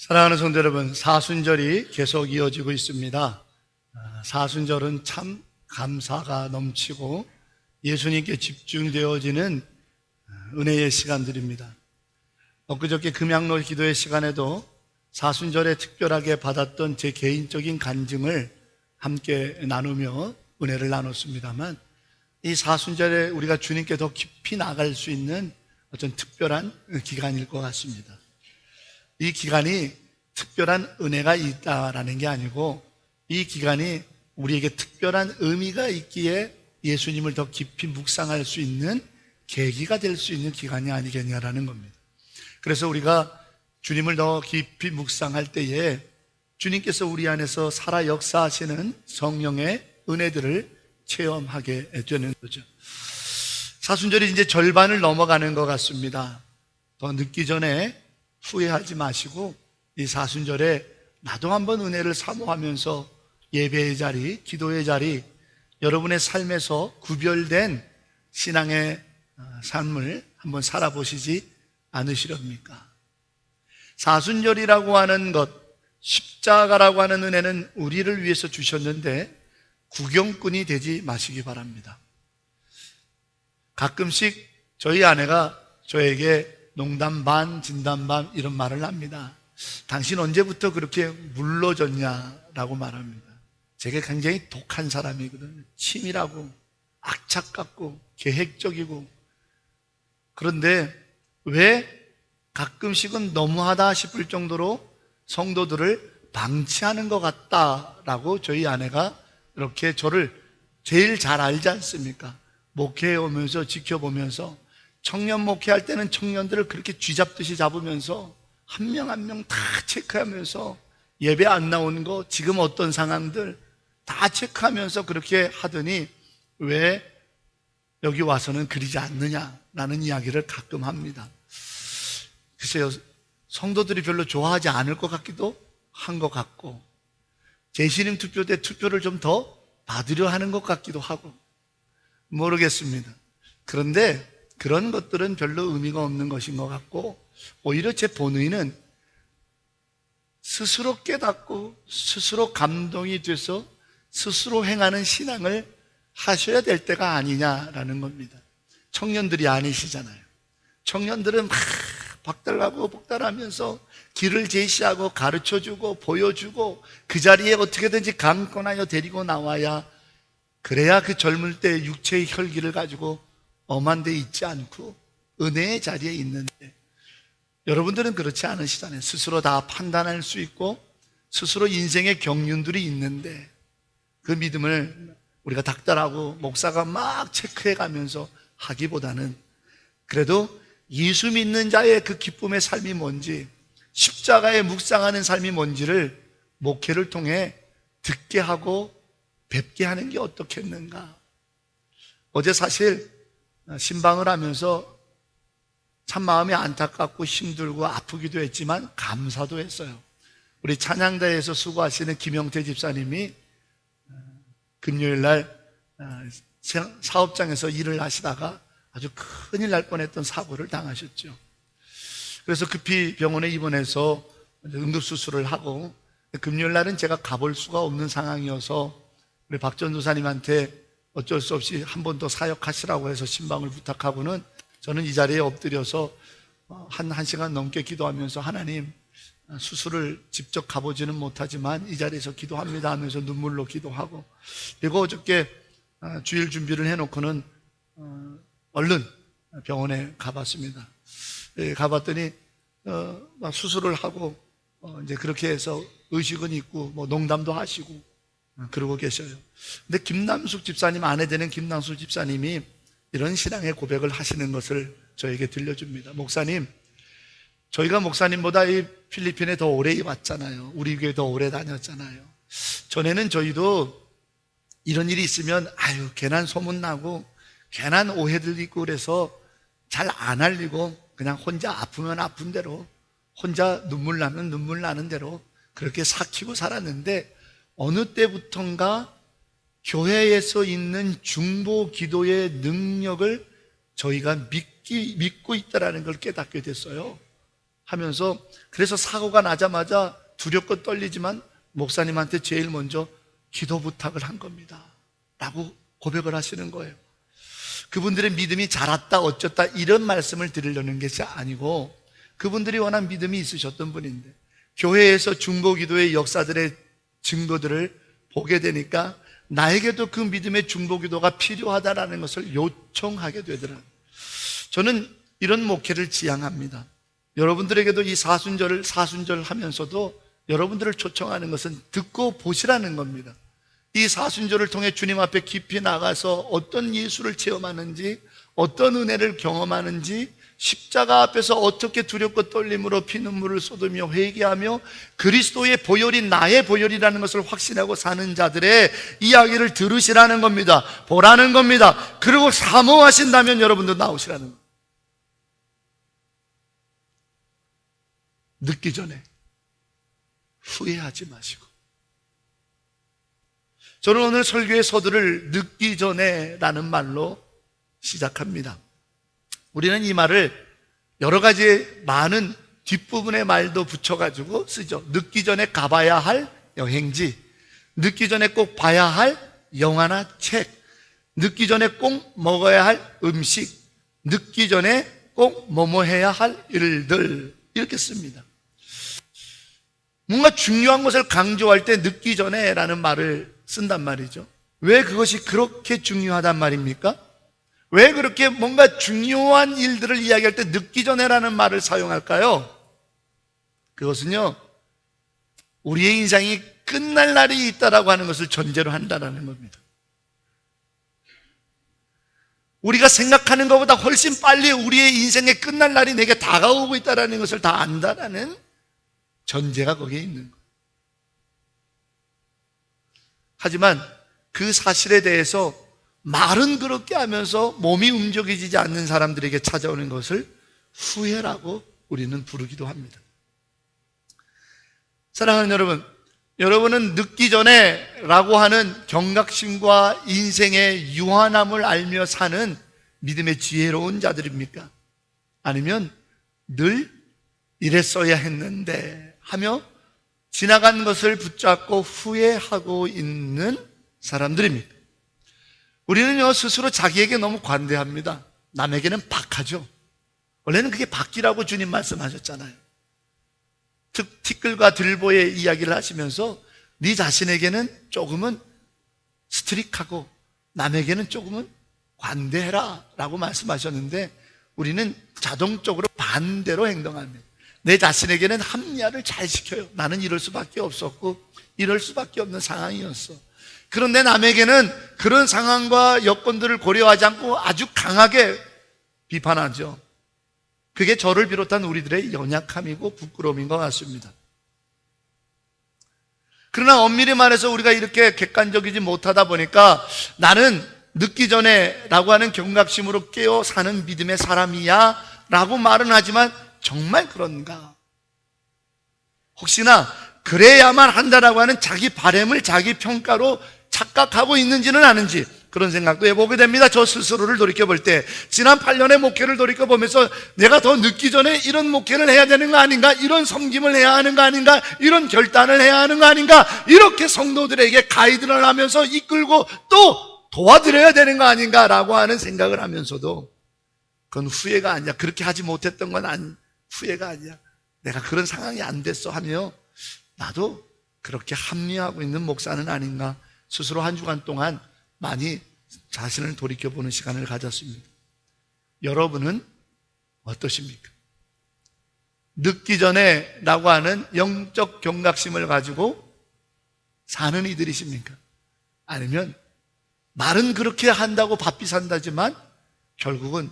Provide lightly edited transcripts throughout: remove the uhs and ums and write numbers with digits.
사랑하는 성도 여러분, 사순절이 계속 이어지고 있습니다. 사순절은 참 감사가 넘치고 예수님께 집중되어지는 은혜의 시간들입니다. 엊그저께 금양로 기도의 시간에도 사순절에 특별하게 받았던 제 개인적인 간증을 함께 나누며 은혜를 나눴습니다만, 이 사순절에 우리가 주님께 더 깊이 나갈 수 있는 어떤 특별한 기간일 것 같습니다. 이 기간이 특별한 은혜가 있다라는 게 아니고, 이 기간이 우리에게 특별한 의미가 있기에 예수님을 더 깊이 묵상할 수 있는 계기가 될 수 있는 기간이 아니겠냐라는 겁니다. 그래서 우리가 주님을 더 깊이 묵상할 때에 주님께서 우리 안에서 살아 역사하시는 성령의 은혜들을 체험하게 되는 거죠. 사순절이 이제 절반을 넘어가는 것 같습니다. 더 늦기 전에 후회하지 마시고, 이 사순절에 나도 한번 은혜를 사모하면서 예배의 자리, 기도의 자리, 여러분의 삶에서 구별된 신앙의 삶을 한번 살아보시지 않으시렵니까? 사순절이라고 하는 것, 십자가라고 하는 은혜는 우리를 위해서 주셨는데 구경꾼이 되지 마시기 바랍니다. 가끔씩 저희 아내가 저에게 농담 반 진담 반 이런 말을 합니다. 당신 언제부터 그렇게 물러졌냐라고 말합니다. 제가 굉장히 독한 사람이거든요. 치밀하고 악착 같고 계획적이고. 그런데 왜 가끔씩은 너무하다 싶을 정도로 성도들을 방치하는 것 같다라고 저희 아내가 이렇게 저를 제일 잘 알지 않습니까? 목회해 오면서 지켜보면서, 청년 목회할 때는 청년들을 그렇게 쥐잡듯이 잡으면서 한 명 한 명 다 체크하면서, 예배 안 나오는 거, 지금 어떤 상황들 다 체크하면서 그렇게 하더니 왜 여기 와서는 그러지 않느냐라는 이야기를 가끔 합니다. 글쎄요, 성도들이 별로 좋아하지 않을 것 같기도 한 것 같고, 재신임 투표 때 투표를 좀 더 받으려 하는 것 같기도 하고, 모르겠습니다. 그런데 그런 것들은 별로 의미가 없는 것인 것 같고, 오히려 제 본의는 스스로 깨닫고 스스로 감동이 돼서 스스로 행하는 신앙을 하셔야 될 때가 아니냐라는 겁니다. 청년들이 아니시잖아요. 청년들은 막 박달하고 복달하면서 길을 제시하고 가르쳐주고 보여주고 그 자리에 어떻게든지 강권하여 데리고 나와야, 그래야 그 젊을 때 육체의 혈기를 가지고 엄한 데 있지 않고 은혜의 자리에 있는데, 여러분들은 그렇지 않으시잖아요. 스스로 다 판단할 수 있고 스스로 인생의 경륜들이 있는데, 그 믿음을 우리가 닥달하고 목사가 막 체크해 가면서 하기보다는 그래도 예수 믿는 자의 그 기쁨의 삶이 뭔지, 십자가에 묵상하는 삶이 뭔지를 목회를 통해 듣게 하고 뵙게 하는 게 어떻겠는가. 어제 사실 신방을 하면서 참 마음이 안타깝고 힘들고 아프기도 했지만 감사도 했어요. 우리 찬양대에서 수고하시는 김영태 집사님이 금요일 날 사업장에서 일을 하시다가 아주 큰일 날 뻔했던 사고를 당하셨죠. 그래서 급히 병원에 입원해서 응급수술을 하고, 금요일 날은 제가 가볼 수가 없는 상황이어서 우리 박 전도사님한테 어쩔 수 없이 한 번 더 사역하시라고 해서 신방을 부탁하고는 저는 이 자리에 엎드려서 한 시간 넘게 기도하면서, 하나님, 수술을 직접 가보지는 못하지만 이 자리에서 기도합니다 하면서 눈물로 기도하고, 그리고 어저께 주일 준비를 해놓고는 얼른 병원에 가봤습니다. 가봤더니 수술을 하고 이제 그렇게 해서 의식은 있고 뭐 농담도 하시고 그러고 계셔요. 근데 김남숙 집사님, 아내 되는 김남숙 집사님이 이런 신앙의 고백을 하시는 것을 저에게 들려줍니다. 목사님, 저희가 목사님보다 이 필리핀에 더 오래 왔잖아요. 우리 교회 더 오래 다녔잖아요. 전에는 저희도 이런 일이 있으면 괜한 소문나고 괜한 오해들 있고 그래서 잘 안 알리고 그냥 혼자 아프면 아픈 대로, 혼자 눈물 나면 눈물 나는 대로 그렇게 삭히고 살았는데, 어느 때부턴가 교회에서 있는 중보 기도의 능력을 저희가 믿고 있다는 걸 깨닫게 됐어요. 하면서 그래서 사고가 나자마자 두렵고 떨리지만 목사님한테 제일 먼저 기도 부탁을 한 겁니다 라고 고백을 하시는 거예요. 그분들의 믿음이 자랐다 어쩌다 이런 말씀을 드리려는 것이 아니고 그분들이 워낙 믿음이 있으셨던 분인데 교회에서 중보기도의 역사들의 증거들을 보게 되니까 나에게도 그 믿음의 중보기도가 필요하다라는 것을 요청하게 되더라고요. 저는 이런 목회를 지향합니다. 여러분들에게도 이 사순절 하면서도 여러분들을 초청하는 것은 듣고 보시라는 겁니다. 이 사순절을 통해 주님 앞에 깊이 나가서 어떤 예수를 체험하는지, 어떤 은혜를 경험하는지, 십자가 앞에서 어떻게 두렵고 떨림으로 피눈물을 쏟으며 회개하며 그리스도의 보혈이 나의 보혈이라는 것을 확신하고 사는 자들의 이야기를 들으시라는 겁니다. 보라는 겁니다. 그리고 사모하신다면 여러분도 나오시라는 겁니다. 늦기 전에 후회하지 마시고. 저는 오늘 설교의 서두를 늦기 전에 라는 말로 시작합니다. 우리는 이 말을 여러 가지 많은 뒷부분의 말도 붙여가지고 쓰죠. 늦기 전에 가봐야 할 여행지, 늦기 전에 꼭 봐야 할 영화나 책, 늦기 전에 꼭 먹어야 할 음식, 늦기 전에 꼭 뭐뭐 해야 할 일들, 이렇게 씁니다. 뭔가 중요한 것을 강조할 때 늦기 전에 라는 말을 쓴단 말이죠. 왜 그것이 그렇게 중요하단 말입니까? 왜 그렇게 뭔가 중요한 일들을 이야기할 때 늦기 전에라는 말을 사용할까요? 그것은요, 우리의 인생이 끝날 날이 있다라고 하는 것을 전제로 한다는 겁니다. 우리가 생각하는 것보다 훨씬 빨리 우리의 인생의 끝날 날이 내게 다가오고 있다는 것을 다 안다라는 전제가 거기에 있는 거예요. 하지만 그 사실에 대해서 말은 그렇게 하면서 몸이 움직이지 않는 사람들에게 찾아오는 것을 후회라고 우리는 부르기도 합니다. 사랑하는 여러분, 여러분은 늦기 전에 라고 하는 경각심과 인생의 유한함을 알며 사는 믿음의 지혜로운 자들입니까? 아니면 늘 이랬어야 했는데 하며 지나간 것을 붙잡고 후회하고 있는 사람들입니까? 우리는요, 스스로 자기에게 너무 관대합니다. 남에게는 박하죠. 원래는 그게 박기라고 주님 말씀하셨잖아요. 티끌과 들보의 이야기를 하시면서 네 자신에게는 조금은 스트릭하고 남에게는 조금은 관대해라 라고 말씀하셨는데 우리는 자동적으로 반대로 행동합니다. 내 자신에게는 합리화를 잘 시켜요. 나는 이럴 수밖에 없었고 이럴 수밖에 없는 상황이었어. 그런데 남에게는 그런 상황과 여건들을 고려하지 않고 아주 강하게 비판하죠. 그게 저를 비롯한 우리들의 연약함이고 부끄러움인 것 같습니다. 그러나 엄밀히 말해서 우리가 이렇게 객관적이지 못하다 보니까 나는 늦기 전에 라고 하는 경각심으로 깨어 사는 믿음의 사람이야 라고 말은 하지만 정말 그런가? 혹시나 그래야만 한다라고 하는 자기 바램을 자기 평가로 착각하고 있는지는 아는지 그런 생각도 해보게 됩니다. 저 스스로를 돌이켜볼 때 지난 8년의 목회를 돌이켜보면서 내가 더 늦기 전에 이런 목회를 해야 되는 거 아닌가, 이런 섬김을 해야 하는 거 아닌가, 이런 결단을 해야 하는 거 아닌가, 이렇게 성도들에게 가이드를 하면서 이끌고 또 도와드려야 되는 거 아닌가라고 하는 생각을 하면서도 그건 후회가 아니야. 그렇게 하지 못했던 건 후회가 아니야. 내가 그런 상황이 안 됐어 하며 나도 그렇게 합리화하고 있는 목사는 아닌가, 스스로 한 주간 동안 많이 자신을 돌이켜보는 시간을 가졌습니다. 여러분은 어떠십니까? 늦기 전에 라고 하는 영적 경각심을 가지고 사는 이들이십니까? 아니면 말은 그렇게 한다고 바삐 산다지만 결국은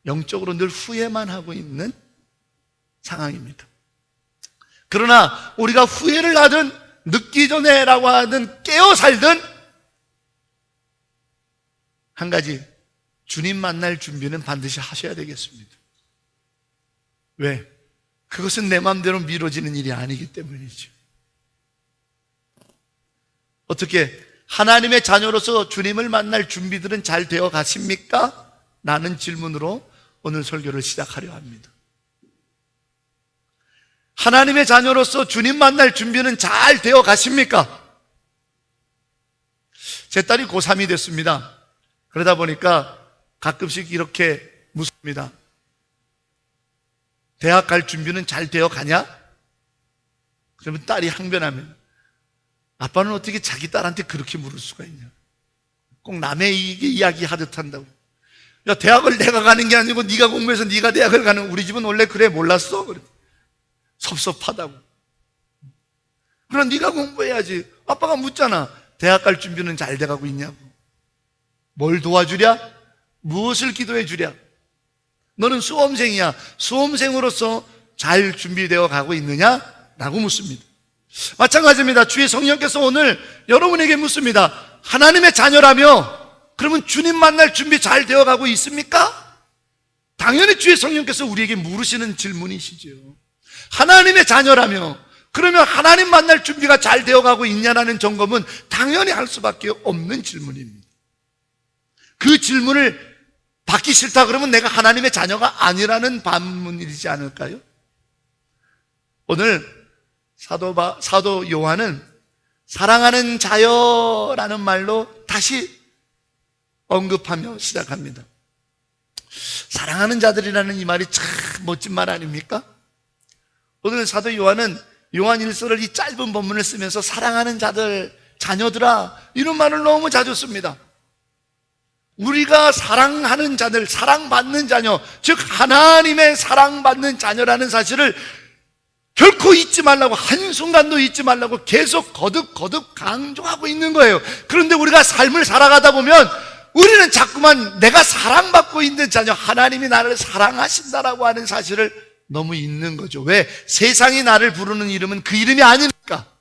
영적으로 늘 후회만 하고 있는 상황입니다. 그러나 우리가 후회를 하든 늦기 전에 라고 하든 깨어 살든 한 가지, 주님 만날 준비는 반드시 하셔야 되겠습니다. 왜? 그것은 내 마음대로 미뤄지는 일이 아니기 때문이죠. 어떻게 하나님의 자녀로서 주님을 만날 준비들은 잘 되어 가십니까? 라는 질문으로 오늘 설교를 시작하려 합니다. 하나님의 자녀로서 주님 만날 준비는 잘 되어 가십니까? 제 딸이 고3이 됐습니다. 그러다 보니까 가끔씩 이렇게 묻습니다. 대학 갈 준비는 잘 되어 가냐? 그러면 딸이 항변하면, 아빠는 어떻게 자기 딸한테 그렇게 물을 수가 있냐? 꼭 남의 이야기 하듯 한다고. 야, 대학을 내가 가는 게 아니고 네가 공부해서 네가 대학을 가는, 우리 집은 원래 그래, 몰랐어? 그래. 섭섭하다고. 그럼 네가 공부해야지. 아빠가 묻잖아. 대학 갈 준비는 잘 돼가고 있냐고. 뭘 도와주랴? 무엇을 기도해 주랴? 너는 수험생이야. 수험생으로서 잘 준비되어 가고 있느냐? 라고 묻습니다. 마찬가지입니다. 주의 성령께서 오늘 여러분에게 묻습니다. 하나님의 자녀라며 그러면 주님 만날 준비 잘 되어 가고 있습니까? 당연히 주의 성령께서 우리에게 물으시는 질문이시죠. 하나님의 자녀라며 그러면 하나님 만날 준비가 잘 되어 가고 있냐라는 점검은 당연히 할 수밖에 없는 질문입니다. 그 질문을 받기 싫다 그러면 내가 하나님의 자녀가 아니라는 반문이지 않을까요? 오늘 사도 요한은 사랑하는 자여라는 말로 다시 언급하며 시작합니다. 사랑하는 자들이라는 이 말이 참 멋진 말 아닙니까? 오늘 사도 요한은 요한 1서를 이 짧은 본문을 쓰면서 사랑하는 자들, 자녀들아 이런 말을 너무 자주 씁니다. 우리가 사랑하는 자들, 사랑받는 자녀, 즉 하나님의 사랑받는 자녀라는 사실을 결코 잊지 말라고, 한순간도 잊지 말라고 계속 거듭 강조하고 있는 거예요. 그런데 우리가 삶을 살아가다 보면 우리는 자꾸만 내가 사랑받고 있는 자녀, 하나님이 나를 사랑하신다라고 하는 사실을 너무 잊는 거죠. 왜? 세상이 나를 부르는 이름은 그 이름이 아니니까.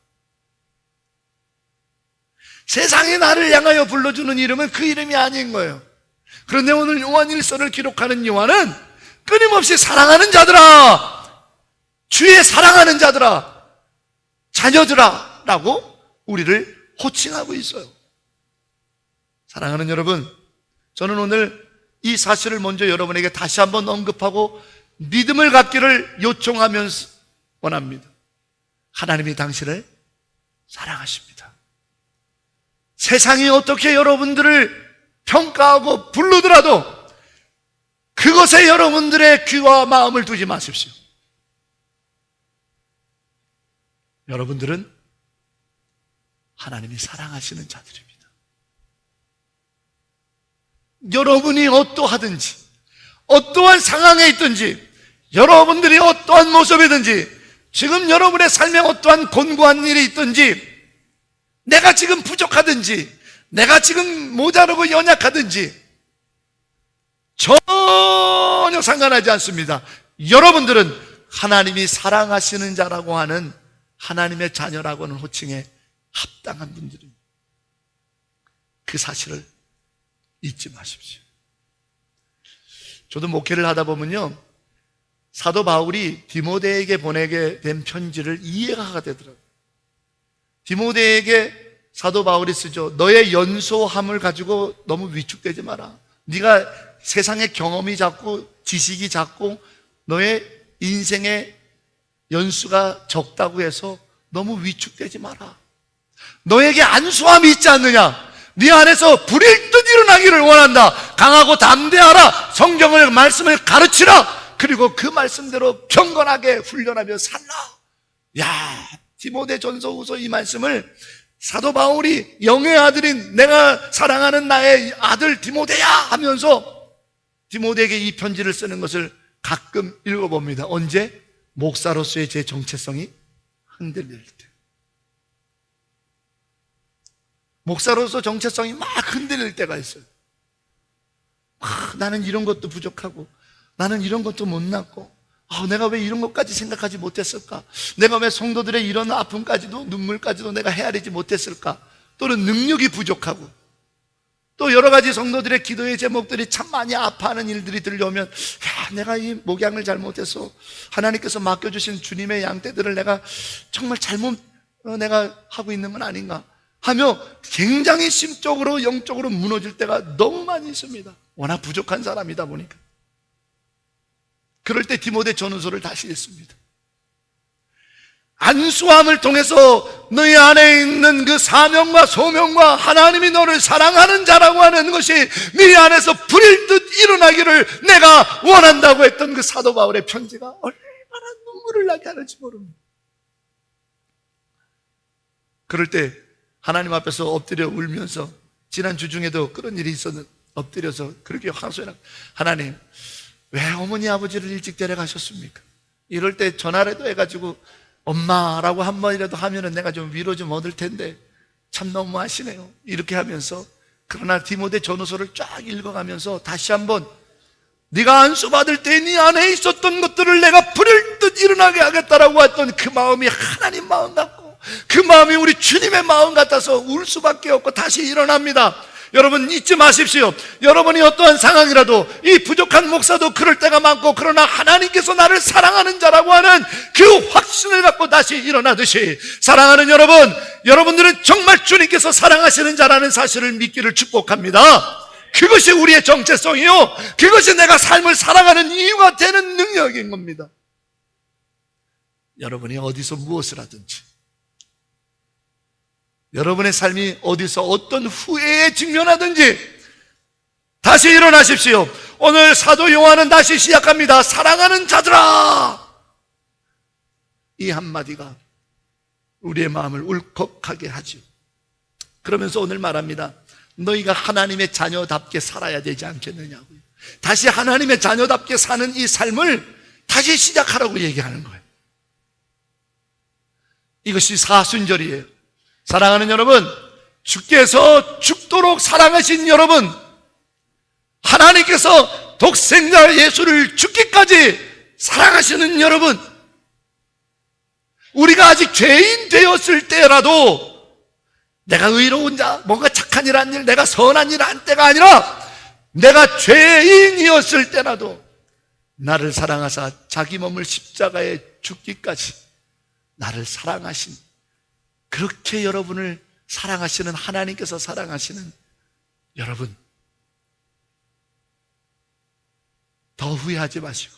세상이 나를 향하여 불러주는 이름은 그 이름이 아닌 거예요. 그런데 오늘 요한 1서를 기록하는 요한은 끊임없이 사랑하는 자들아, 주의 사랑하는 자들아, 자녀들아 라고 우리를 호칭하고 있어요. 사랑하는 여러분, 저는 오늘 이 사실을 먼저 여러분에게 다시 한번 언급하고 믿음을 갖기를 요청하면서 원합니다. 하나님이 당신을 사랑하십니다. 세상이 어떻게 여러분들을 평가하고 부르더라도 그것에 여러분들의 귀와 마음을 두지 마십시오. 여러분들은 하나님이 사랑하시는 자들입니다. 여러분이 어떠하든지, 어떠한 상황에 있든지, 여러분들이 어떠한 모습이든지, 지금 여러분의 삶에 어떠한 곤고한 일이 있든지, 내가 지금 부족하든지, 내가 지금 모자르고 연약하든지 전혀 상관하지 않습니다. 여러분들은 하나님이 사랑하시는 자라고 하는 하나님의 자녀라고 하는 호칭에 합당한 분들입니다. 그 사실을 잊지 마십시오. 저도 목회를 하다 보면요, 사도 바울이 디모데에게 보내게 된 편지를 이해가 되더라고요. 디모데에게 사도 바울이 쓰죠. 너의 연소함을 가지고 너무 위축되지 마라. 네가 세상의 경험이 작고 지식이 작고 너의 인생의 연수가 적다고 해서 너무 위축되지 마라. 너에게 안수함이 있지 않느냐? 네 안에서 불일 듯 일어나기를 원한다. 강하고 담대하라. 성경을, 말씀을 가르치라. 그리고 그 말씀대로 경건하게 훈련하며 살라. 야, 디모데 전서후서 이 말씀을 사도 바울이 영의 아들인 내가 사랑하는 나의 아들 디모데야 하면서 디모데에게 이 편지를 쓰는 것을 가끔 읽어봅니다. 언제? 목사로서의 제 정체성이 흔들릴 때. 목사로서 정체성이 막 흔들릴 때가 있어요. 나는 이런 것도 부족하고, 나는 이런 것도 못났고, 내가 왜 이런 것까지 생각하지 못했을까? 내가 왜 성도들의 이런 아픔까지도, 눈물까지도 내가 헤아리지 못했을까? 또는 능력이 부족하고, 또 여러 가지 성도들의 기도의 제목들이 참 많이 아파하는 일들이 들려오면, 내가 이 목양을 잘못해서 하나님께서 맡겨주신 주님의 양떼들을 내가 정말 잘못 내가 하고 있는 건 아닌가 하며 굉장히 심적으로 영적으로 무너질 때가 너무 많이 있습니다. 워낙 부족한 사람이다 보니까. 그럴 때 디모데 전후서를 다시 읽습니다. 안수함을 통해서 너희 안에 있는 그 사명과 소명과 하나님이 너를 사랑하는 자라고 하는 것이 네 안에서 불일 듯 일어나기를 내가 원한다고 했던 그 사도 바울의 편지가 얼마나 눈물을 나게 하는지 모릅니다. 그럴 때 하나님 앞에서 엎드려 울면서, 지난주 중에도 그런 일이 있었는데 엎드려서 그렇게 하소연하고, 하나님 왜 어머니 아버지를 일찍 데려가셨습니까? 이럴 때 전화라도 해가지고 엄마라고 한 번이라도 하면은 내가 좀 위로 좀 얻을 텐데 참 너무하시네요. 이렇게 하면서, 그러나 디모데 전후서를 쫙 읽어가면서 다시 한번 네가 안수받을 때 네 안에 있었던 것들을 내가 불일 듯 일어나게 하겠다라고 했던 그 마음이 하나님 마음 같고, 그 마음이 우리 주님의 마음 같아서 울 수밖에 없고 다시 일어납니다. 여러분 잊지 마십시오. 여러분이 어떠한 상황이라도, 이 부족한 목사도 그럴 때가 많고, 그러나 하나님께서 나를 사랑하는 자라고 하는 그 확신을 갖고 다시 일어나듯이, 사랑하는 여러분, 여러분들은 정말 주님께서 사랑하시는 자라는 사실을 믿기를 축복합니다. 그것이 우리의 정체성이요, 그것이 내가 삶을 살아가는 이유가 되는 능력인 겁니다. 여러분이 어디서 무엇을 하든지, 여러분의 삶이 어디서 어떤 후회에 직면하든지 다시 일어나십시오. 오늘 사도 요한은 다시 시작합니다. 사랑하는 자들아, 이 한마디가 우리의 마음을 울컥하게 하죠. 그러면서 오늘 말합니다. 너희가 하나님의 자녀답게 살아야 되지 않겠느냐고요. 다시 하나님의 자녀답게 사는 이 삶을 다시 시작하라고 얘기하는 거예요. 이것이 사순절이에요. 사랑하는 여러분, 주께서 죽도록 사랑하신 여러분, 하나님께서 독생자 예수를 죽기까지 사랑하시는 여러분, 우리가 아직 죄인 되었을 때라도 내가 의로운 자, 뭔가 착한 일 한 일, 내가 선한 일 한 때가 아니라 내가 죄인이었을 때라도 나를 사랑하사 자기 몸을 십자가에 죽기까지 나를 사랑하신, 그렇게 여러분을 사랑하시는 하나님께서 사랑하시는 여러분, 더 후회하지 마시고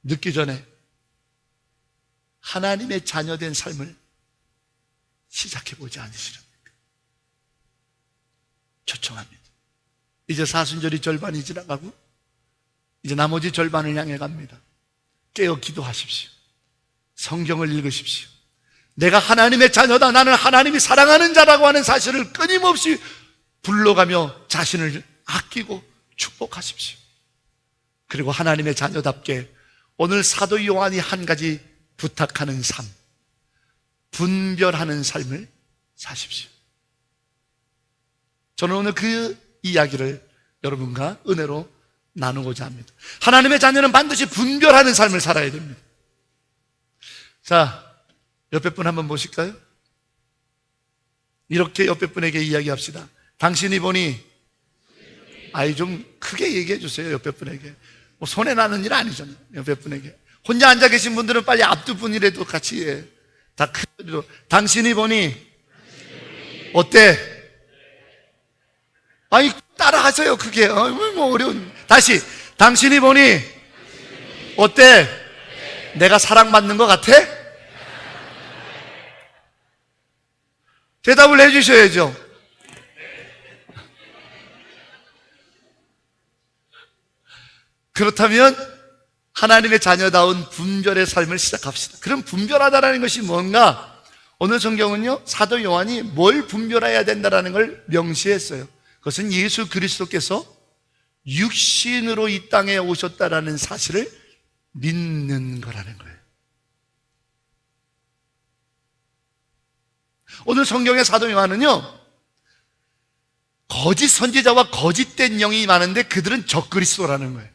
늦기 전에 하나님의 자녀된 삶을 시작해보지 않으시렵니까? 초청합니다. 이제 사순절이 절반이 지나가고 이제 나머지 절반을 향해 갑니다. 깨어 기도하십시오. 성경을 읽으십시오. 내가 하나님의 자녀다, 나는 하나님이 사랑하는 자라고 하는 사실을 끊임없이 불러가며 자신을 아끼고 축복하십시오. 그리고 하나님의 자녀답게 오늘 사도 요한이 한 가지 부탁하는 삶, 분별하는 삶을 사십시오. 저는 오늘 그 이야기를 여러분과 은혜로 나누고자 합니다. 하나님의 자녀는 반드시 분별하는 삶을 살아야 됩니다. 자, 옆에 분 한번 보실까요? 이렇게 옆에 분에게 이야기합시다. 당신이 보니, 아이 좀 크게 얘기해 주세요. 옆에 분에게. 뭐 손해 나는 일 아니잖아요. 옆에 분에게. 혼자 앉아 계신 분들은 빨리 앞두 분이라도 같이 해. 다 큰 소리로. 당신이 보니 어때? 아니 따라 하세요. 그게 뭐 어려운. 다시. 당신이 보니 어때? 내가 사랑받는 것 같아? 대답을 해주셔야죠. 그렇다면 하나님의 자녀다운 분별의 삶을 시작합시다. 그럼 분별하다라는 것이 뭔가? 오늘 성경은요, 사도 요한이 뭘 분별해야 된다라는 걸 명시했어요. 그것은 예수 그리스도께서 육신으로 이 땅에 오셨다라는 사실을 믿는 거라는 거예요. 오늘 성경의 사도 요한은요, 거짓 선지자와 거짓된 영이 많은데 그들은 적그리스도라는 거예요.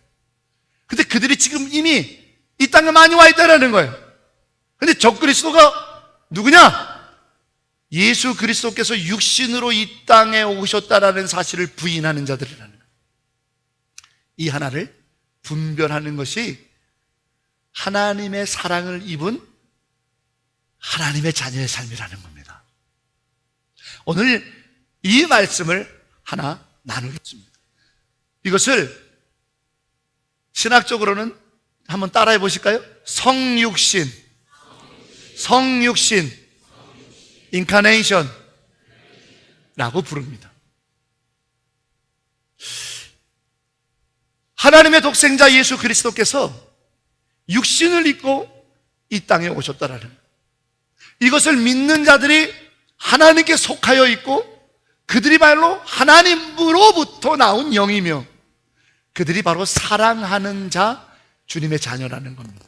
근데 그들이 지금 이미 이 땅에 많이 와 있다라는 거예요. 근데 적그리스도가 누구냐? 예수 그리스도께서 육신으로 이 땅에 오셨다라는 사실을 부인하는 자들이라는 거예요. 이 하나를 분별하는 것이 하나님의 사랑을 입은 하나님의 자녀의 삶이라는 겁니다. 오늘 이 말씀을 하나 나누겠습니다. 이것을 신학적으로는 한번 따라해 보실까요? 성육신, 성육신, 인카네이션 라고 부릅니다. 하나님의 독생자 예수 그리스도께서 육신을 입고 이 땅에 오셨다라는 거예요. 이것을 믿는 자들이 하나님께 속하여 있고 그들이 바로 하나님으로부터 나온 영이며 그들이 바로 사랑하는 자 주님의 자녀라는 겁니다.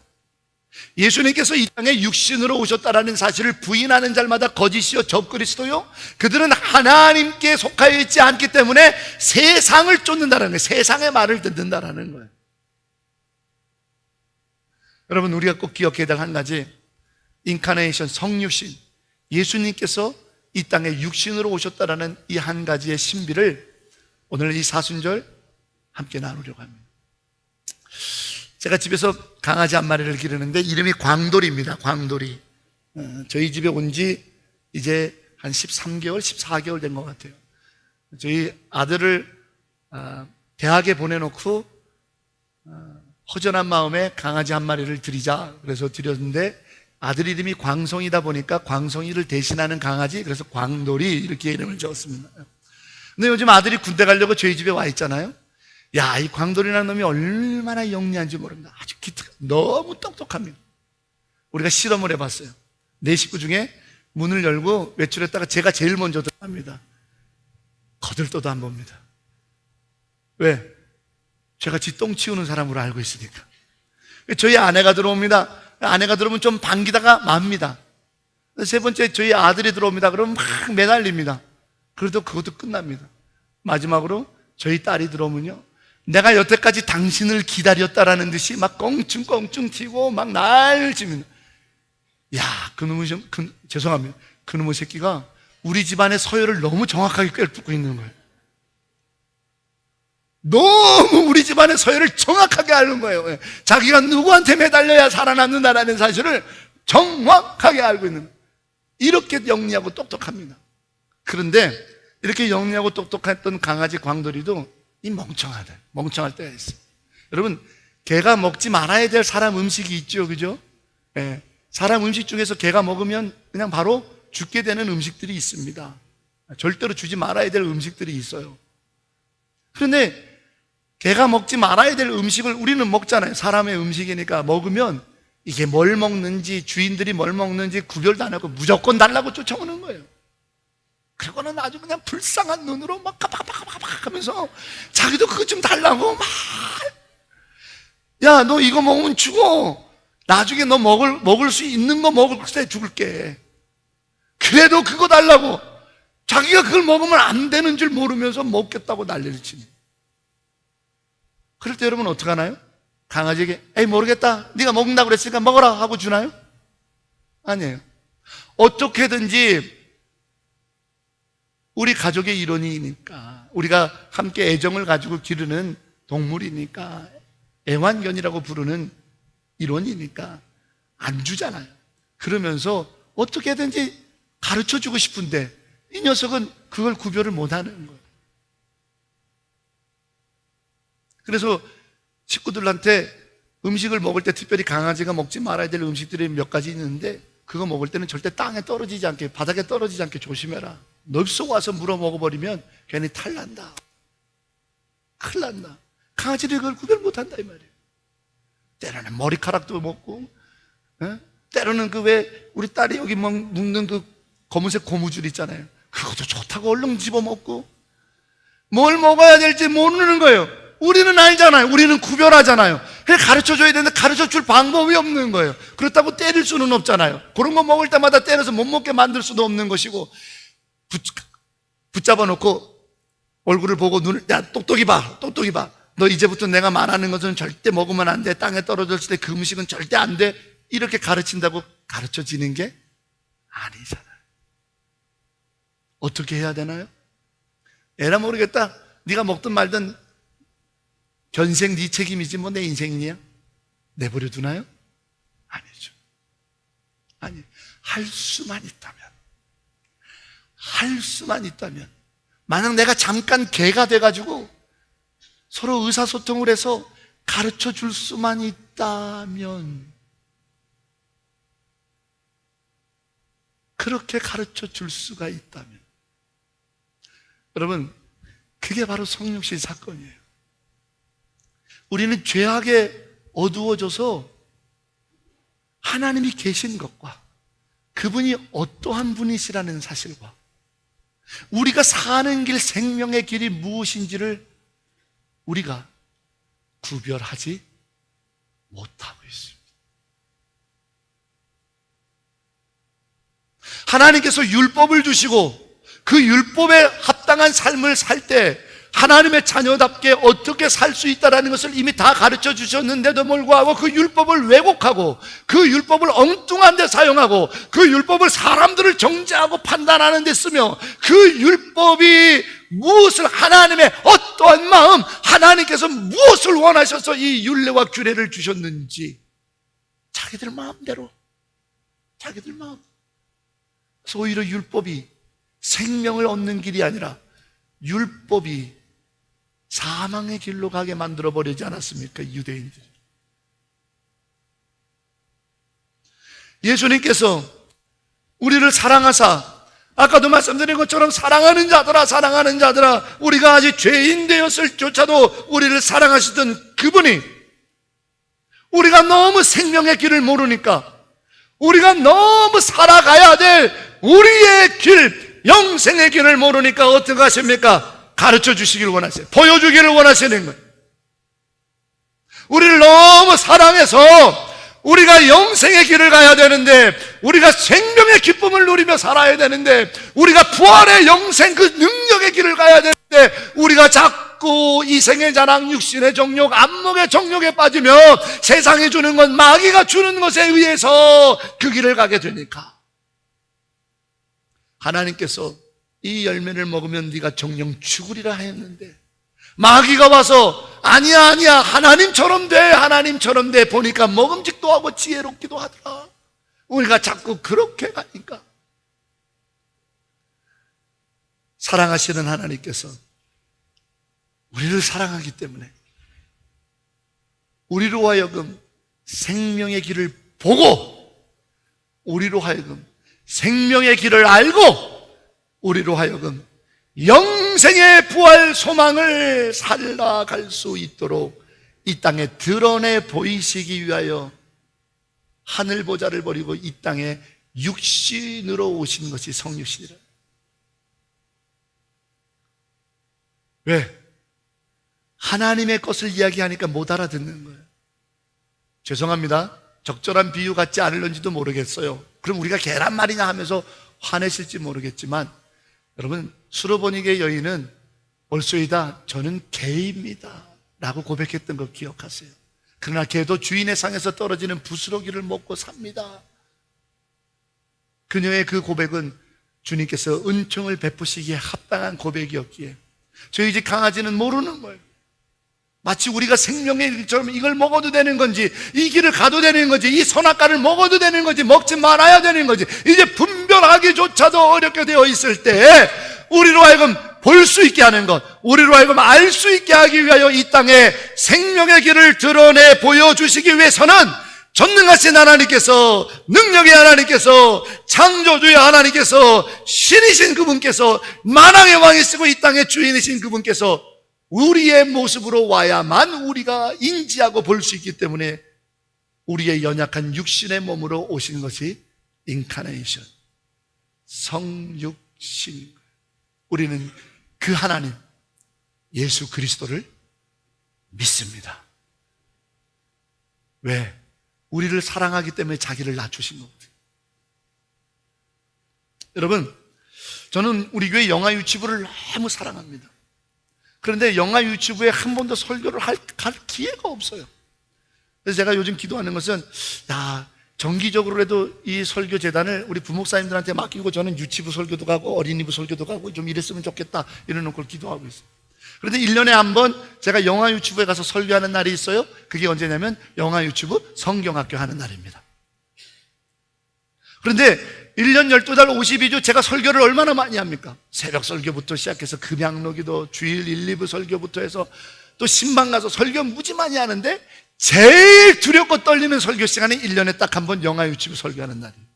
예수님께서 이 땅에 육신으로 오셨다라는 사실을 부인하는 자마다 거짓이요 적그리스도요, 그들은 하나님께 속하여 있지 않기 때문에 세상을 쫓는다는 거예요. 세상의 말을 듣는다라는 거예요. 여러분, 우리가 꼭 기억해야 될 한 가지, 인카네이션, 성육신, 예수님께서 이 땅에 육신으로 오셨다라는 이 한 가지의 신비를 오늘 이 사순절 함께 나누려고 합니다. 제가 집에서 강아지 한 마리를 기르는데 이름이 광돌이입니다. 광돌이. 저희 집에 온 지 이제 한 13개월, 14개월 된 것 같아요. 저희 아들을 대학에 보내놓고 허전한 마음에 강아지 한 마리를 드리자 그래서 드렸는데, 아들 이름이 광성이다 보니까 광성이를 대신하는 강아지, 그래서 광돌이 이렇게 이름을 지었습니다. 근데 요즘 아들이 군대 가려고 저희 집에 와 있잖아요. 야, 이 광돌이라는 놈이 얼마나 영리한지 모릅니다. 아주 너무 똑똑합니다. 우리가 실험을 해봤어요. 네 식구 중에 문을 열고 외출했다가 제가 제일 먼저 들어갑니다. 거들떠도 안 봅니다. 왜? 제가 지 똥 치우는 사람으로 알고 있으니까. 저희 아내가 들어옵니다. 아내가 들어오면 좀 반기다가 맙니다. 세 번째 저희 아들이 들어옵니다. 그러면 막 매달립니다. 그래도 그것도 끝납니다. 마지막으로 저희 딸이 들어오면요, 내가 여태까지 당신을 기다렸다라는 듯이 막 껑충껑충 튀고 막 날집니다. 야, 그놈의 죄송합니다. 그놈의 새끼가 우리 집안의 서열을 너무 정확하게 꿰뚫고 있는 거예요. 너무 우리 집안의 서열을 정확하게 아는 거예요. 자기가 누구한테 매달려야 살아남는다라는 사실을 정확하게 알고 있는 거예요. 이렇게 영리하고 똑똑합니다. 그런데 이렇게 영리하고 똑똑했던 강아지 광돌이도 이 멍청할 때가 있어요. 여러분, 개가 먹지 말아야 될 사람 음식이 있죠, 그죠? 예, 사람 음식 중에서 개가 먹으면 그냥 바로 죽게 되는 음식들이 있습니다. 절대로 주지 말아야 될 음식들이 있어요. 그런데 개가 먹지 말아야 될 음식을 우리는 먹잖아요. 사람의 음식이니까 먹으면 이게 뭘 먹는지, 주인들이 뭘 먹는지 구별도 안 하고 무조건 달라고 쫓아오는 거예요. 그리고는 아주 그냥 불쌍한 눈으로 막 가박가박 하면서 자기도 그거 좀 달라고 막, 야, 너 이거 먹으면 죽어. 나중에 너 먹을 수 있는 거 먹을 때 죽을게. 그래도 그거 달라고. 자기가 그걸 먹으면 안 되는 줄 모르면서 먹겠다고 난리를 치네. 그럴 때 여러분 어떡하나요? 강아지에게 에이 모르겠다, 네가 먹는다고 그랬으니까 먹어라 하고 주나요? 아니에요. 어떻게든지 우리 가족의 일원이니까, 우리가 함께 애정을 가지고 기르는 동물이니까, 애완견이라고 부르는 일원이니까 안 주잖아요. 그러면서 어떻게든지 가르쳐주고 싶은데 이 녀석은 그걸 구별을 못하는 거예요. 그래서 식구들한테 음식을 먹을 때, 특별히 강아지가 먹지 말아야 될 음식들이 몇 가지 있는데 그거 먹을 때는 절대 땅에 떨어지지 않게, 바닥에 떨어지지 않게 조심해라. 넓속 와서 물어 먹어버리면 괜히 탈난다, 큰일 난다. 강아지들이 그걸 구별 못한다 이 말이에요. 때로는 머리카락도 먹고, 때로는 그 왜 우리 딸이 여기 묶는 그 검은색 고무줄 있잖아요. 그것도 좋다고 얼른 집어먹고, 뭘 먹어야 될지 모르는 거예요. 우리는 알잖아요. 우리는 구별하잖아요. 그래서 가르쳐줘야 되는데 가르쳐줄 방법이 없는 거예요. 그렇다고 때릴 수는 없잖아요. 그런 거 먹을 때마다 때려서 못 먹게 만들 수도 없는 것이고, 붙잡아 놓고 얼굴을 보고 눈을, 야, 똑똑히 봐, 똑똑히 봐. 너 이제부터 내가 말하는 것은 절대 먹으면 안 돼. 땅에 떨어졌을 때 그 음식은 절대 안 돼. 이렇게 가르친다고 가르쳐지는 게 아니잖아요. 어떻게 해야 되나요? 에라 모르겠다, 네가 먹든 말든 견생 네 책임이지 뭐 내 인생이냐? 내버려 두나요? 아니죠. 아니, 할 수만 있다면, 만약 내가 잠깐 개가 돼가지고 서로 의사소통을 해서 가르쳐 줄 수만 있다면, 그렇게 가르쳐 줄 수가 있다면, 여러분, 그게 바로 성육신 사건이에요. 우리는 죄악에 어두워져서 하나님이 계신 것과 그분이 어떠한 분이시라는 사실과 우리가 사는 길, 생명의 길이 무엇인지를 우리가 구별하지 못하고 있습니다. 하나님께서 율법을 주시고 그 율법에 합당한 삶을 살 때 하나님의 자녀답게 어떻게 살 수 있다는 것을 이미 다 가르쳐 주셨는데도 불구하고 그 율법을 왜곡하고 그 율법을 엉뚱한 데 사용하고 그 율법을 사람들을 정죄하고 판단하는 데 쓰며 그 율법이 무엇을, 하나님의 어떠한 마음, 하나님께서 무엇을 원하셔서 이 율례와 규례를 주셨는지 자기들 마음대로, 자기들 마음. 그래서 오히려 율법이 생명을 얻는 길이 아니라 율법이 사망의 길로 가게 만들어버리지 않았습니까? 유대인들이. 예수님께서 우리를 사랑하사, 아까도 말씀드린 것처럼 사랑하는 자들아, 사랑하는 자들아, 우리가 아직 죄인 되었을 조차도 우리를 사랑하시던 그분이 우리가 너무 생명의 길을 모르니까, 우리가 너무 살아가야 될 우리의 길, 영생의 길을 모르니까 어떻게 하십니까? 가르쳐 주시기를 원하세요. 보여주기를 원하시는 거예요. 우리를 너무 사랑해서 우리가 영생의 길을 가야 되는데, 우리가 생명의 기쁨을 누리며 살아야 되는데, 우리가 부활의 영생 그 능력의 길을 가야 되는데, 우리가 자꾸 이생의 자랑, 육신의 정욕, 안목의 정욕에 빠지며 세상이 주는 것, 마귀가 주는 것에 의해서 그 길을 가게 되니까 하나님께서 이 열매를 먹으면 네가 정령 죽으리라 했는데, 마귀가 와서 아니야 하나님처럼 돼, 하나님처럼 돼, 보니까 먹음직도 하고 지혜롭기도 하더라. 우리가 자꾸 그렇게 가니까 사랑하시는 하나님께서 우리를 사랑하기 때문에 우리로 하여금 생명의 길을 보고, 우리로 하여금 생명의 길을 알고, 우리로 하여금 영생의 부활 소망을 살아갈 수 있도록 이 땅에 드러내 보이시기 위하여 하늘 보좌를 버리고 이 땅에 육신으로 오신 것이 성육신이라. 왜? 하나님의 것을 이야기하니까 못 알아듣는 거예요. 죄송합니다. 적절한 비유 같지 않을런지도 모르겠어요. 그럼 우리가 계란말이냐 하면서 화내실지 모르겠지만, 여러분, 수로보니게 여인은 올소이다 저는 개입니다 라고 고백했던 거 기억하세요. 그러나 개도 주인의 상에서 떨어지는 부스러기를 먹고 삽니다. 그녀의 그 고백은 주님께서 은총을 베푸시기에 합당한 고백이었기에 저희 집 강아지는 모르는 거예요. 마치 우리가 생명의 길처럼 이걸 먹어도 되는 건지, 이 길을 가도 되는 건지, 이 선악과를 먹어도 되는 건지, 먹지 말아야 되는 건지 이제 분별하기조차도 어렵게 되어 있을 때 우리로 하여금 볼 수 있게 하는 것, 우리로 하여금 알 수 있게 하기 위하여 이 땅에 생명의 길을 드러내 보여주시기 위해서는 전능하신 하나님께서, 능력의 하나님께서, 창조주의 하나님께서, 신이신 그분께서, 만왕의 왕이시고 이 땅의 주인이신 그분께서 우리의 모습으로 와야만 우리가 인지하고 볼 수 있기 때문에 우리의 연약한 육신의 몸으로 오신 것이 인카네이션, 성육신. 우리는 그 하나님 예수 그리스도를 믿습니다. 왜? 우리를 사랑하기 때문에 자기를 낮추신 거거든요. 여러분, 저는 우리 교회 영아 유치부를 너무 사랑합니다. 그런데 영아 유치부에 한 번도 설교를 할 기회가 없어요. 그래서 제가 요즘 기도하는 것은, 정기적으로라도 이 설교 재단을 우리 부목사님들한테 맡기고 저는 유치부 설교도 가고 어린이부 설교도 가고 좀 이랬으면 좋겠다, 이런 걸 기도하고 있어요. 그런데 1년에 한 번 제가 영아 유치부에 가서 설교하는 날이 있어요. 그게 언제냐면 영아 유치부 성경학교 하는 날입니다. 그런데 1년 12달 52주 제가 설교를 얼마나 많이 합니까? 새벽 설교부터 시작해서 금양로기도, 주일 1, 2부 설교부터 해서 또 신방 가서 설교 무지 많이 하는데 제일 두렵고 떨리는 설교 시간이 1년에 딱 한 번 영아 유치부 설교하는 날이에요.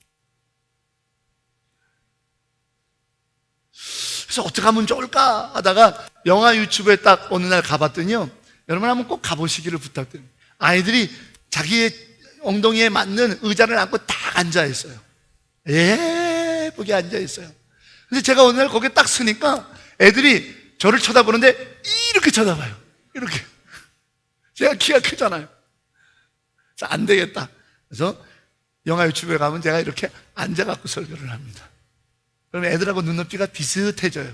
그래서 어떻게 하면 좋을까 하다가 영화 유튜브에 딱 어느 날 가봤더니요, 여러분 한번 꼭 가보시기를 부탁드립니다. 아이들이 자기의 엉덩이에 맞는 의자를 안고 딱 앉아있어요. 예쁘게 앉아있어요. 근데 제가 어느 날 거기에 딱 서니까 애들이 저를 쳐다보는데 이렇게 쳐다봐요. 이렇게. 제가 키가 크잖아요. 그래서 안 되겠다. 그래서 영화 유튜브에 가면 제가 이렇게 앉아갖고 설교를 합니다. 그럼 애들하고 눈높이가 비슷해져요.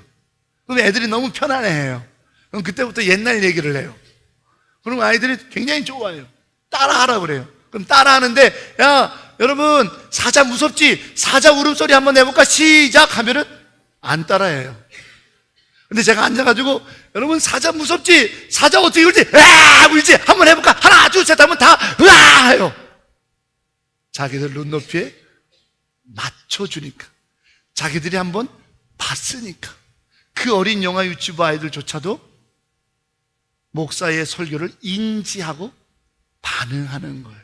그럼 애들이 너무 편안해해요. 그럼 그때부터 옛날 얘기를 해요. 그럼 아이들이 굉장히 좋아해요. 따라하라고 그래요. 그럼 따라하는데, 야, 여러분, 사자 무섭지? 사자 울음소리 한번 내볼까? 시작! 하면은 안 따라해요. 근데 제가 앉아가지고, 여러분, 사자 무섭지? 사자 어떻게 울지? 으아! 울지? 한번 해볼까? 하나, 둘, 셋 하면 다, 으아! 해요. 자기들 눈높이에 맞춰주니까. 자기들이 한번 봤으니까. 그 어린 영화 유튜브 아이들조차도 목사의 설교를 인지하고 반응하는 거예요.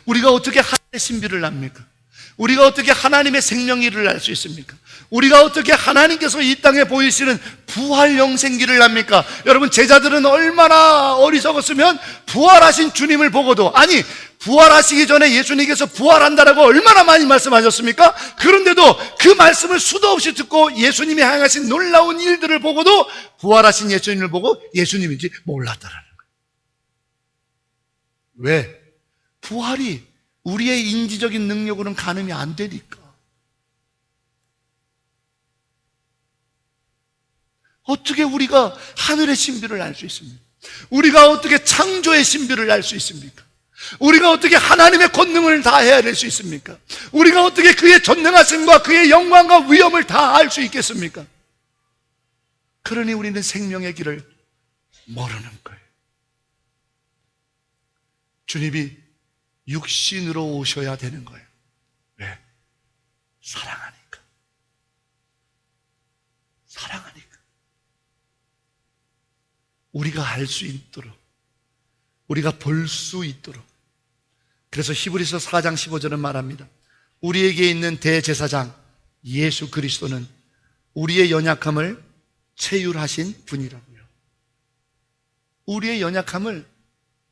우리가 어떻게 하나님의 신비를 압니까? 우리가 어떻게 하나님의 생명일을 알 수 있습니까? 우리가 어떻게 하나님께서 이 땅에 보이시는 부활 영생기를 압니까? 여러분, 제자들은 얼마나 어리석었으면 부활하신 주님을 보고도, 아니 부활하시기 전에 예수님께서 부활한다라고 얼마나 많이 말씀하셨습니까? 그런데도 그 말씀을 수도 없이 듣고 예수님이 행하신 놀라운 일들을 보고도 부활하신 예수님을 보고 예수님인지 몰랐다라는 거예요. 왜? 부활이 우리의 인지적인 능력으로는 가늠이 안 되니까. 어떻게 우리가 하늘의 신비를 알 수 있습니까? 우리가 어떻게 창조의 신비를 알 수 있습니까? 우리가 어떻게 하나님의 권능을 다 헤아릴 수 있습니까? 우리가 어떻게 그의 전능하심과 그의 영광과 위엄을 다 알 수 있겠습니까? 그러니 우리는 생명의 길을 모르는 거예요. 주님이 육신으로 오셔야 되는 거예요. 왜? 사랑하니까. 사랑하니까. 우리가 알 수 있도록, 우리가 볼 수 있도록. 그래서 히브리서 4장 15절은 말합니다. 우리에게 있는 대제사장 예수 그리스도는 우리의 연약함을 체휼하신 분이라고요. 우리의 연약함을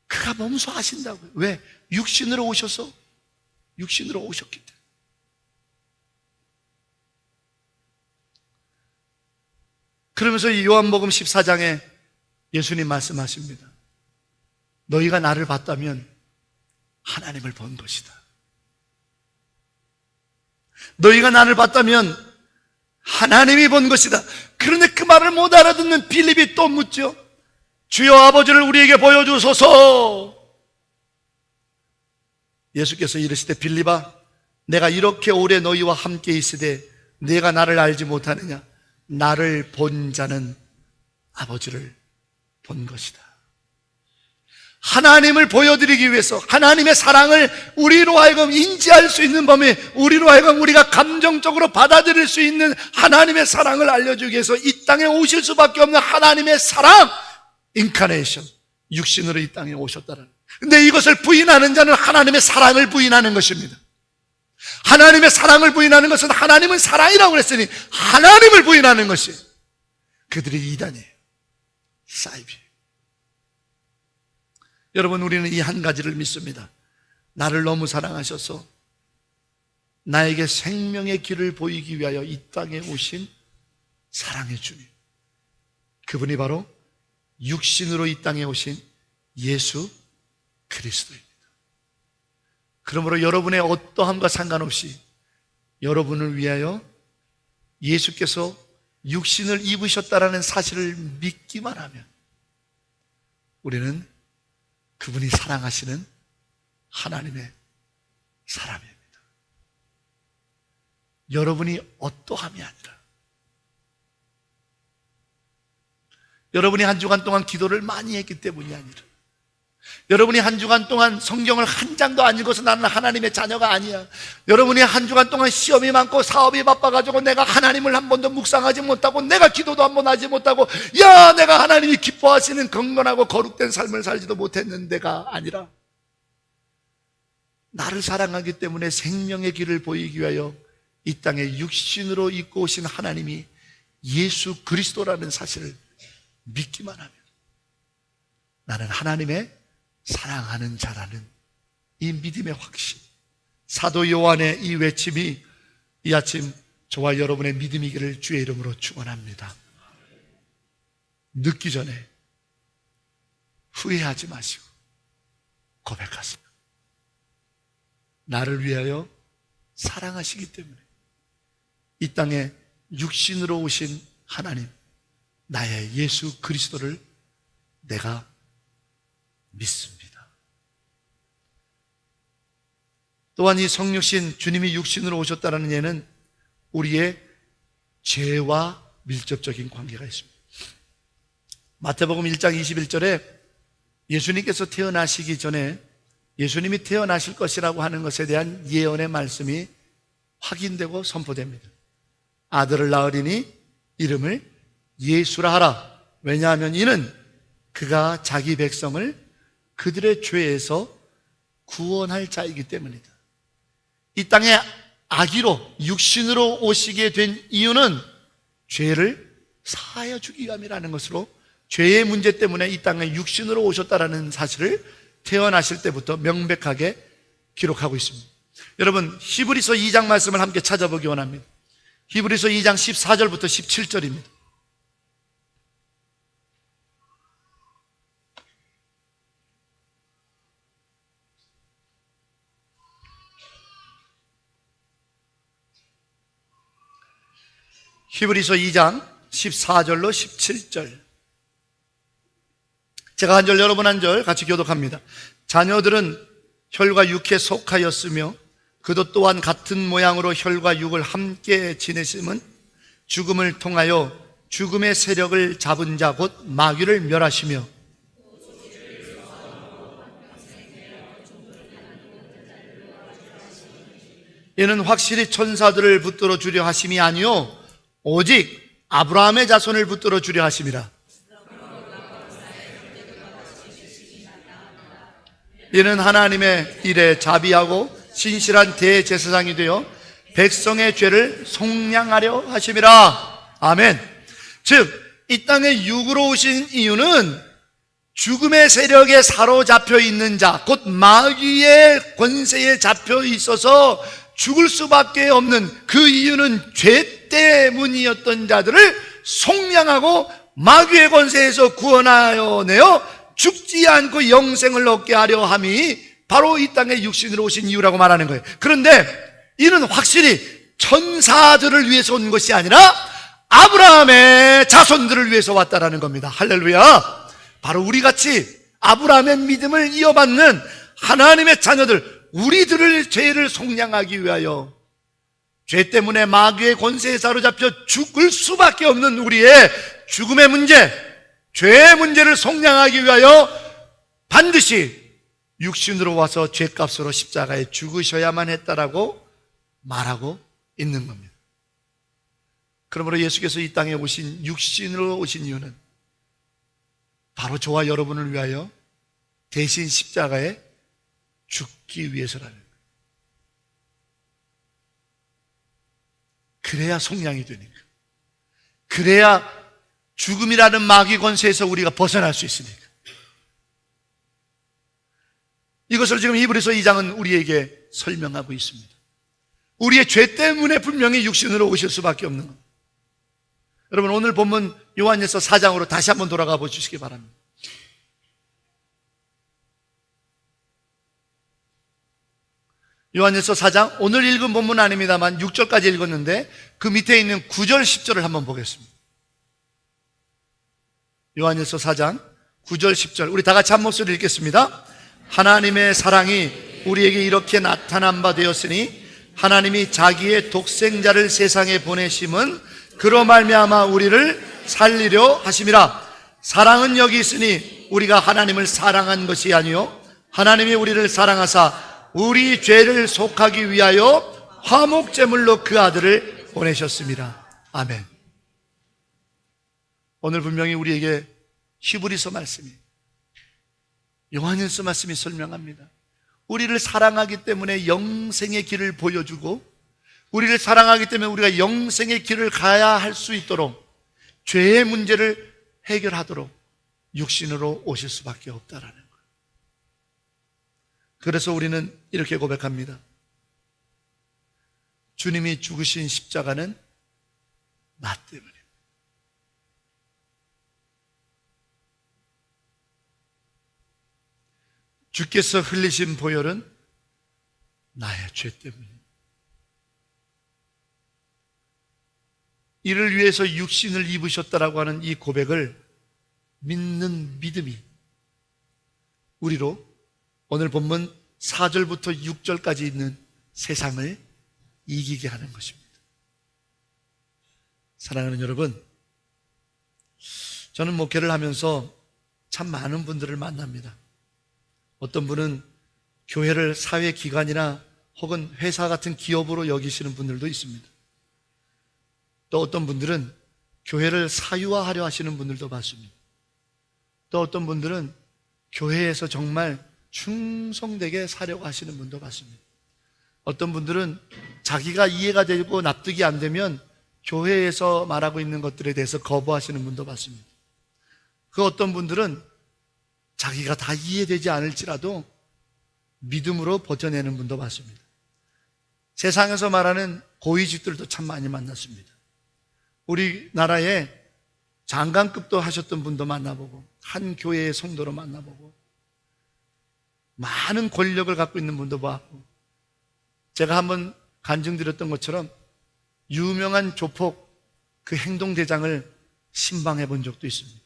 그가 몸소 하신다고요. 왜? 육신으로 오셔서, 육신으로 오셨기 때문에. 그러면서 이 요한복음 14장에 예수님 말씀하십니다. 너희가 나를 봤다면 하나님을 본 것이다. 너희가 나를 봤다면 하나님이 본 것이다. 그런데 그 말을 못 알아듣는 빌립이 또 묻죠. 주여 아버지를 우리에게 보여주소서. 예수께서 이르시되 빌립아, 내가 이렇게 오래 너희와 함께 있으되 내가 나를 알지 못하느냐? 나를 본 자는 아버지를 본 것이다. 하나님을 보여드리기 위해서 하나님의 사랑을 우리로 하여금 인지할 수 있는 범위, 우리로 하여금 우리가 감정적으로 받아들일 수 있는 하나님의 사랑을 알려주기 위해서 이 땅에 오실 수밖에 없는 하나님의 사랑, 인카네이션, 육신으로 이 땅에 오셨다는. 근데 이것을 부인하는 자는 하나님의 사랑을 부인하는 것입니다. 하나님의 사랑을 부인하는 것은 하나님은 사랑이라고 그랬으니 하나님을 부인하는 것이 그들이 이단이에요. 사이비예요. 여러분, 우리는 이 한 가지를 믿습니다. 나를 너무 사랑하셔서 나에게 생명의 길을 보이기 위하여 이 땅에 오신 사랑의 주님, 그분이 바로 육신으로 이 땅에 오신 예수 그리스도입니다. 그러므로 여러분의 어떠함과 상관없이 여러분을 위하여 예수께서 육신을 입으셨다라는 사실을 믿기만 하면 우리는 그분이 사랑하시는 하나님의 사람입니다. 여러분이 어떠함이 아니라, 여러분이 한 주간 동안 기도를 많이 했기 때문이 아니라, 여러분이 한 주간 동안 성경을 한 장도 안 읽어서 나는 하나님의 자녀가 아니야, 여러분이 한 주간 동안 시험이 많고 사업이 바빠가지고 내가 하나님을 한 번도 묵상하지 못하고 내가 기도도 한 번 하지 못하고 내가 하나님이 기뻐하시는 건건하고 거룩된 삶을 살지도 못했는데가 아니라, 나를 사랑하기 때문에 생명의 길을 보이기 위하여 이 땅에 육신으로 입고 오신 하나님이 예수 그리스도라는 사실을 믿기만 하면 나는 하나님의 사랑하는 자라는 이 믿음의 확신, 사도 요한의 이 외침이 이 아침 저와 여러분의 믿음이기를 주의 이름으로 축원합니다. 늦기 전에 후회하지 마시고 고백하세요. 나를 위하여 사랑하시기 때문에 이 땅에 육신으로 오신 하나님, 나의 예수 그리스도를 내가 믿습니다. 또한 이 성육신 주님이 육신으로 오셨다는 예는 우리의 죄와 밀접적인 관계가 있습니다. 마태복음 1장 21절에 예수님께서 태어나시기 전에 예수님이 태어나실 것이라고 하는 것에 대한 예언의 말씀이 확인되고 선포됩니다. 아들을 낳으리니 이름을 예수라 하라. 왜냐하면 이는 그가 자기 백성을 그들의 죄에서 구원할 자이기 때문이다. 이 땅에 아기로 육신으로 오시게 된 이유는 죄를 사하여 주기 위함이라는 것으로 죄의 문제 때문에 이 땅에 육신으로 오셨다라는 사실을 태어나실 때부터 명백하게 기록하고 있습니다. 여러분, 히브리서 2장 말씀을 함께 찾아보기 원합니다. 히브리서 2장 14절부터 17절입니다. 히브리서 2장 14절로 17절. 제가 한 절, 여러분 한 절 같이 교독합니다. 자녀들은 혈과 육에 속하였으며 그도 또한 같은 모양으로 혈과 육을 함께 지내심은 죽음을 통하여 죽음의 세력을 잡은 자 곧 마귀를 멸하시며 이는 확실히 천사들을 붙들어 주려 하심이 아니요 오직 아브라함의 자손을 붙들어 주려 하심이라. 이는 하나님의 일에 자비하고 신실한 대제사장이 되어 백성의 죄를 속량하려 하심이라. 아멘. 즉 이 땅에 육으로 오신 이유는 죽음의 세력에 사로잡혀 있는 자, 곧 마귀의 권세에 잡혀 있어서 죽을 수밖에 없는 그 이유는 죄 때문이었던 자들을 속량하고 마귀의 권세에서 구원하여 내어 죽지 않고 영생을 얻게 하려 함이 바로 이 땅에 육신으로 오신 이유라고 말하는 거예요. 그런데 이는 확실히 천사들을 위해서 온 것이 아니라 아브라함의 자손들을 위해서 왔다라는 겁니다. 할렐루야. 바로 우리같이 아브라함의 믿음을 이어받는 하나님의 자녀들, 우리들을 죄를 속량하기 위하여 죄 때문에 마귀의 권세에 사로잡혀 죽을 수밖에 없는 우리의 죽음의 문제, 죄의 문제를 속량하기 위하여 반드시 육신으로 와서 죄값으로 십자가에 죽으셔야만 했다라고 말하고 있는 겁니다. 그러므로 예수께서 이 땅에 오신, 육신으로 오신 이유는 바로 저와 여러분을 위하여 대신 십자가에 죽기 위해서라는 거예요. 그래야 속량이 되니까, 그래야 죽음이라는 마귀 권세에서 우리가 벗어날 수 있으니까. 이것을 지금 히브리서 2장은 우리에게 설명하고 있습니다. 우리의 죄 때문에 분명히 육신으로 오실 수밖에 없는 것. 여러분, 오늘 본문 요한일서 4장으로 다시 한번 돌아가 보시기 바랍니다. 요한일서 4장, 오늘 읽은 본문 아닙니다만 6절까지 읽었는데 그 밑에 있는 9절, 10절을 한번 보겠습니다. 요한일서 4장 9절, 10절 우리 다 같이 한 목소리로 읽겠습니다. 하나님의 사랑이 우리에게 이렇게 나타난 바 되었으니 하나님이 자기의 독생자를 세상에 보내심은 그로 말미암아 우리를 살리려 하심이라. 사랑은 여기 있으니 우리가 하나님을 사랑한 것이 아니요 하나님이 우리를 사랑하사 우리 죄를 속하기 위하여 화목제물로 그 아들을 보내셨습니다. 아멘. 오늘 분명히 우리에게 히브리서 말씀이, 요한일서 말씀이 설명합니다. 우리를 사랑하기 때문에 영생의 길을 보여주고 우리를 사랑하기 때문에 우리가 영생의 길을 가야 할 수 있도록 죄의 문제를 해결하도록 육신으로 오실 수밖에 없다라는 거예요. 그래서 우리는 이렇게 고백합니다. 주님이 죽으신 십자가는 나 때문에. 주께서 흘리신 보혈은 나의 죄 때문에. 이를 위해서 육신을 입으셨다라고 하는 이 고백을 믿는 믿음이 우리로 오늘 본문 4절부터 6절까지 있는 세상을 이기게 하는 것입니다. 사랑하는 여러분, 저는 목회를 하면서 참 많은 분들을 만납니다. 어떤 분은 교회를 사회기관이나 혹은 회사 같은 기업으로 여기시는 분들도 있습니다. 또 어떤 분들은 교회를 사유화하려 하시는 분들도 봤습니다. 또 어떤 분들은 교회에서 정말 충성되게 사려고 하시는 분도 봤습니다. 어떤 분들은 자기가 이해가 되고 납득이 안 되면 교회에서 말하고 있는 것들에 대해서 거부하시는 분도 봤습니다. 그 어떤 분들은 자기가 다 이해되지 않을지라도 믿음으로 버텨내는 분도 봤습니다. 세상에서 말하는 고위직들도 참 많이 만났습니다. 우리나라에 장관급도 하셨던 분도 만나보고 한 교회의 성도로 만나보고 많은 권력을 갖고 있는 분도 봤고, 제가 한번 간증드렸던 것처럼 유명한 조폭 그 행동대장을 신방해 본 적도 있습니다.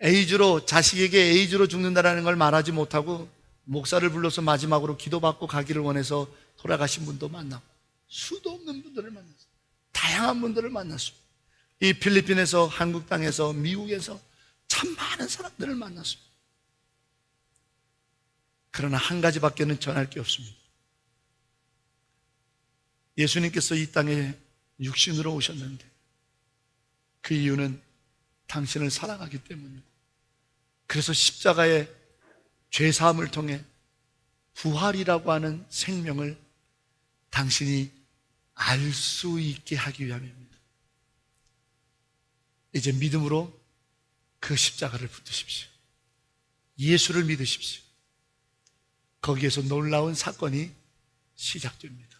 에이즈로, 자식에게 에이즈로 죽는다는 걸 말하지 못하고 목사를 불러서 마지막으로 기도받고 가기를 원해서 돌아가신 분도 만나고, 수도 없는 분들을 만났어요. 다양한 분들을 만났습니다. 이 필리핀에서, 한국 땅에서, 미국에서 참 많은 사람들을 만났습니다. 그러나 한 가지밖에는 전할 게 없습니다. 예수님께서 이 땅에 육신으로 오셨는데 그 이유는 당신을 사랑하기 때문이고, 그래서 십자가의 죄사함을 통해 부활이라고 하는 생명을 당신이 알 수 있게 하기 위함입니다. 이제 믿음으로 그 십자가를 붙드십시오. 예수를 믿으십시오. 거기에서 놀라운 사건이 시작됩니다.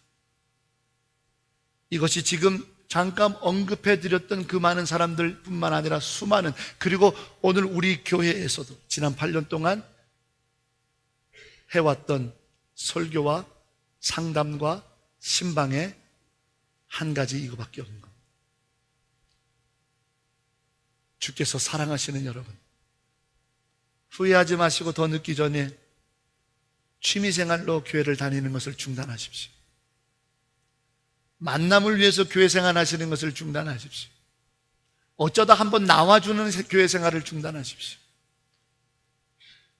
이것이 지금 잠깐 언급해 드렸던 그 많은 사람들 뿐만 아니라 수많은, 그리고 오늘 우리 교회에서도 지난 8년 동안 해왔던 설교와 상담과 신방의 한 가지 이거밖에 없는 겁니다. 주께서 사랑하시는 여러분, 후회하지 마시고 더 늦기 전에 취미생활로 교회를 다니는 것을 중단하십시오. 만남을 위해서 교회 생활하시는 것을 중단하십시오. 어쩌다 한번 나와주는 교회 생활을 중단하십시오.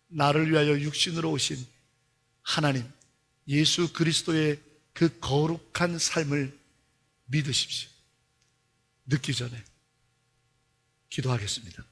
나를 위하여 육신으로 오신 하나님, 예수 그리스도의 그 거룩한 삶을 믿으십시오. 늦기 전에 기도하겠습니다.